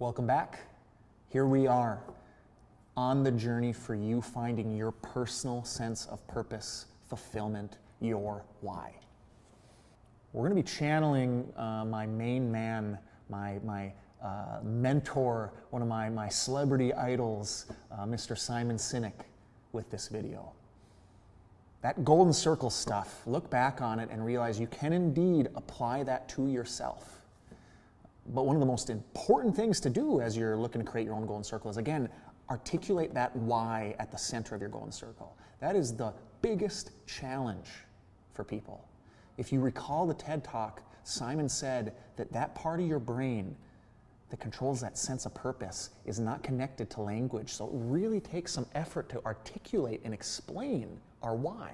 Welcome back. Here we are on the journey for you finding your personal sense of purpose, fulfillment, your why. We're going to be channeling my main man, my mentor, one of my celebrity idols, Mr. Simon Sinek, with this video. That golden circle stuff, look back on it and realize you can indeed apply that to yourself. But one of the most important things to do as you're looking to create your own golden circle is, again, articulate that why at the center of your golden circle. That is the biggest challenge for people. If you recall the TED Talk, Simon said that that part of your brain that controls that sense of purpose is not connected to language. So it really takes some effort to articulate and explain our why.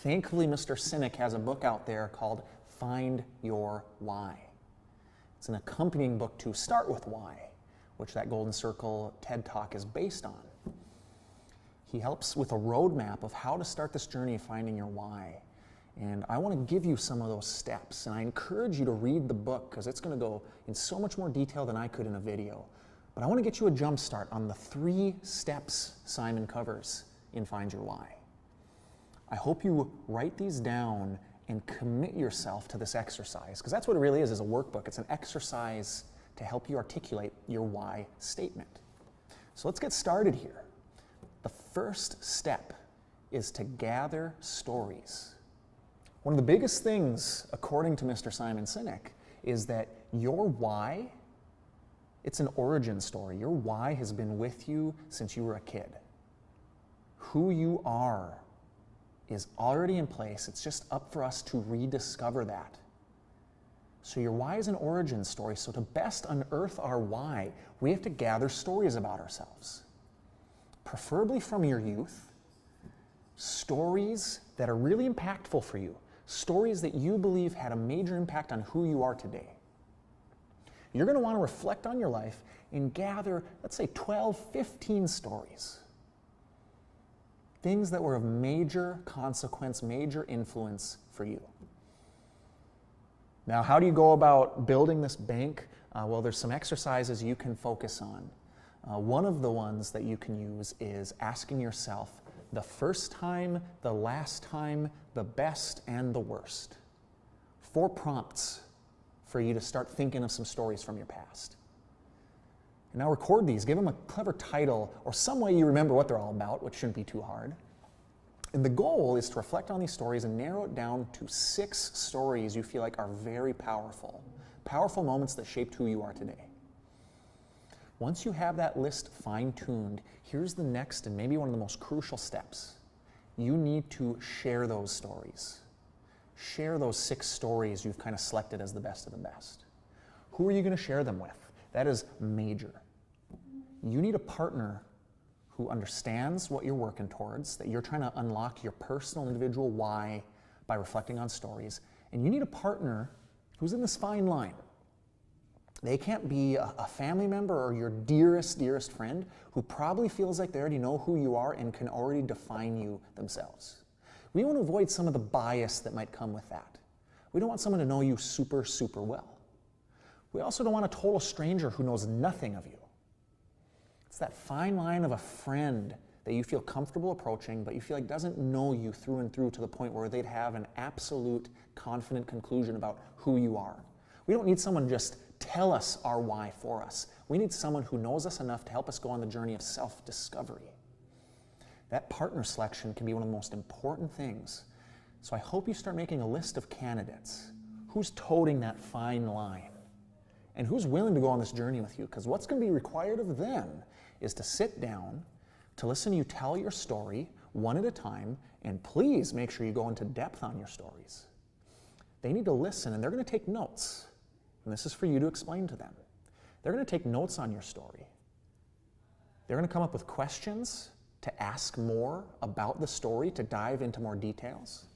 Thankfully, Mr. Sinek has a book out there called Find Your Why. It's an accompanying book to Start With Why, which that Golden Circle TED Talk is based on. He helps with a roadmap of how to start this journey of finding your why. And I want to give you some of those steps, and I encourage you to read the book because it's going to go in so much more detail than I could in a video. But I want to get you a jump start on the 3 steps Simon covers in Find Your Why. I hope you write these down and commit yourself to this exercise, because that's what it really is a workbook. It's an exercise to help you articulate your why statement. So let's get started here. The first step is to gather stories. One of the biggest things, according to Mr. Simon Sinek, is that your why, it's an origin story. Your why has been with you since you were a kid. Who you are is already in place. It's just up for us to rediscover that. So your why is an origin story. So to best unearth our why, we have to gather stories about ourselves. Preferably from your youth, stories that are really impactful for you, stories that you believe had a major impact on who you are today. You're going to want to reflect on your life and gather, let's say, 12, 15 stories. Things that were of major consequence, major influence for you. Now, how do you go about building this bank? Well, there's some exercises you can focus on. One of the ones that you can use is asking yourself the first time, the last time, the best, and the worst. 4 prompts for you to start thinking of some stories from your past. And now record these, give them a clever title or some way you remember what they're all about, which shouldn't be too hard. And the goal is to reflect on these stories and narrow it down to 6 stories you feel like are very powerful. Powerful moments that shaped who you are today. Once you have that list fine-tuned, here's the next and maybe one of the most crucial steps. You need to share those stories. Share those 6 stories you've kind of selected as the best of the best. Who are you going to share them with? That is major. You need a partner who understands what you're working towards, that you're trying to unlock your personal individual why by reflecting on stories. And you need a partner who's in this fine line. They can't be a family member or your dearest, dearest friend who probably feels like they already know who you are and can already define you themselves. We want to avoid some of the bias that might come with that. We don't want someone to know you super, super well. We also don't want a total stranger who knows nothing of you. It's that fine line of a friend that you feel comfortable approaching, but you feel like doesn't know you through and through to the point where they'd have an absolute confident conclusion about who you are. We don't need someone to just tell us our why for us. We need someone who knows us enough to help us go on the journey of self-discovery. That partner selection can be one of the most important things. So I hope you start making a list of candidates. Who's toting that fine line? And who's willing to go on this journey with you? Because what's going to be required of them is to sit down, to listen to you tell your story one at a time, and please make sure you go into depth on your stories. They need to listen, and they're going to take notes. And this is for you to explain to them. They're going to take notes on your story. They're going to come up with questions to ask more about the story, to dive into more details.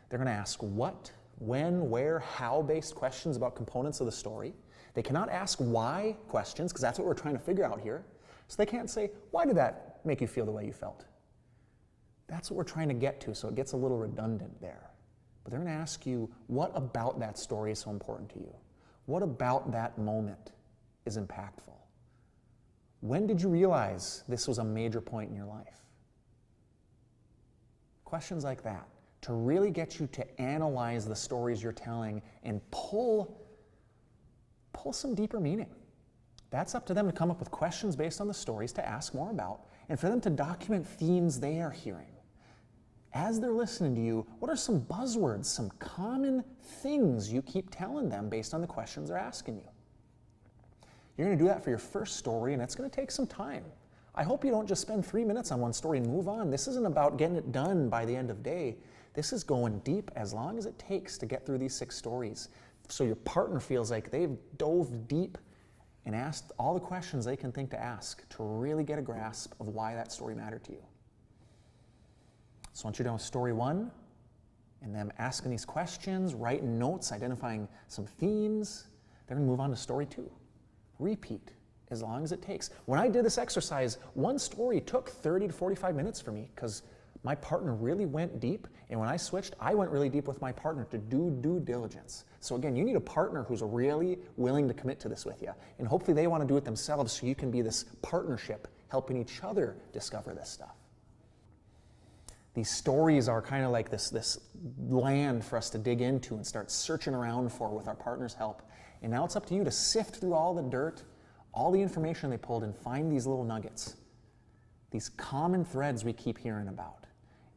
They're going to ask what, when, where, how-based questions about components of the story. They cannot ask why questions, because that's what we're trying to figure out here. So they can't say, why did that make you feel the way you felt? That's what we're trying to get to, so it gets a little redundant there. But they're going to ask you, what about that story is so important to you? What about that moment is impactful? When did you realize this was a major point in your life? Questions like that to really get you to analyze the stories you're telling and pull some deeper meaning. That's up to them to come up with questions based on the stories to ask more about, and for them to document themes they are hearing. As they're listening to you, what are some buzzwords, some common things you keep telling them based on the questions they're asking you? You're going to do that for your first story, and it's going to take some time. I hope you don't just spend 3 minutes on one story and move on. This isn't about getting it done by the end of the day. This is going deep as long as it takes to get through these 6 stories, so your partner feels like they've dove deep and asked all the questions they can think to ask to really get a grasp of why that story mattered to you. So once you're done with story 1, and them asking these questions, writing notes, identifying some themes, they're going to move on to story 2. Repeat as long as it takes. When I did this exercise, one story took 30 to 45 minutes for me because my partner really went deep, and when I switched, I went really deep with my partner to do due diligence. So again, you need a partner who's really willing to commit to this with you, and hopefully they want to do it themselves so you can be this partnership helping each other discover this stuff. These stories are kind of like this land for us to dig into and start searching around for with our partner's help. And now it's up to you to sift through all the dirt, all the information they pulled, and find these little nuggets, these common threads we keep hearing about.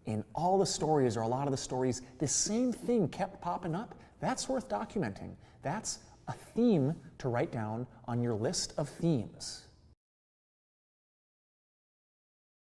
In all the stories, or a lot of the stories, the same thing kept popping up. That's worth documenting. That's a theme to write down on your list of themes.